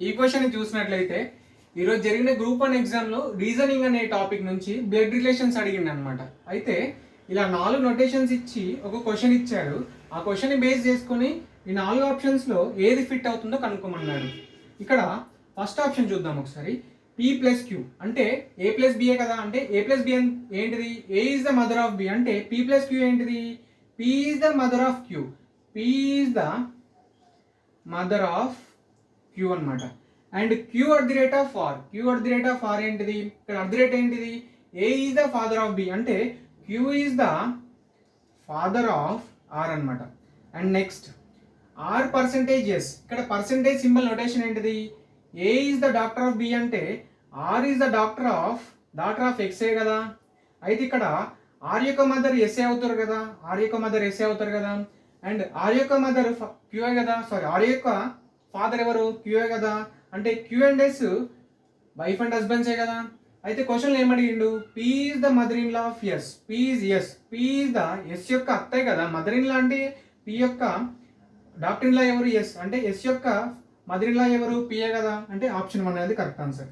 ఈ క్వశ్చన్ చూసినట్లయితే ఈరోజు జరిగిన గ్రూప్ 1 ఎగ్జామ్లో రీజనింగ్ అనే టాపిక్ నుంచి బ్లడ్ రిలేషన్స్ అడిగింది అనమాట. అయితే ఇలా 4 నొటేషన్స్ ఇచ్చి ఒక క్వశ్చన్ ఇచ్చాడు. ఆ క్వశ్చన్ని బేస్ చేసుకొని ఈ 4 ఆప్షన్స్లో ఏది ఫిట్ అవుతుందో కనుక్కోమన్నాడు. ఇక్కడ ఫస్ట్ ఆప్షన్ చూద్దాం ఒకసారి. P ప్లస్ క్యూ అంటే A ప్లస్ బిఏ కదా. అంటే A ప్లస్ బి ఏంటిది? A is the mother of B. అంటే P ప్లస్ క్యూ ఏంటిది? P is the mother of Q. P is the mother of Q అనమాట. And Q at the rate of R. Q at the rate of R ఏంటిది? ఇక్కడ at the rate ఏంటిది? A is the father of B. అంటే Q is the father of R అనమాట. And next R percentage S. ఇక్కడ percentage symbol notation ఏంటిది? A is the doctor of B. అంటే R is the doctor of ఎక్సే కదా. అయితే ఇక్కడ are యొక్క మదర్ ఎస్ఏ అవుతారు కదా. ఆర్ యొక్క మదర్ ఎస్ఏ అవుతారు కదా. అండ్ ఆర్ యొక్క మదర్ క్యూఏ కదా. సారీ, ఆర్ యొక్క ఫాదర్ ఎవరు? క్యూఏ కదా. అంటే Q and S wife and హస్బెండ్సే కదా. అయితే క్వశ్చన్లో ఏమడిగిండు? P is the mother in law of S. P is S. P is the S యొక్క అత్తయ్య కదా. మదర్ ఇన్ లా అంటే పీ యొక్క డాక్టర్ ఇన్ లా ఎవరు? ఎస్. అంటే ఎస్ యొక్క మదర్ ఇన్ లా ఎవరు? పిఏ కదా. అంటే ఆప్షన్ 1 అనేది కరెక్ట్ ఆన్సర్.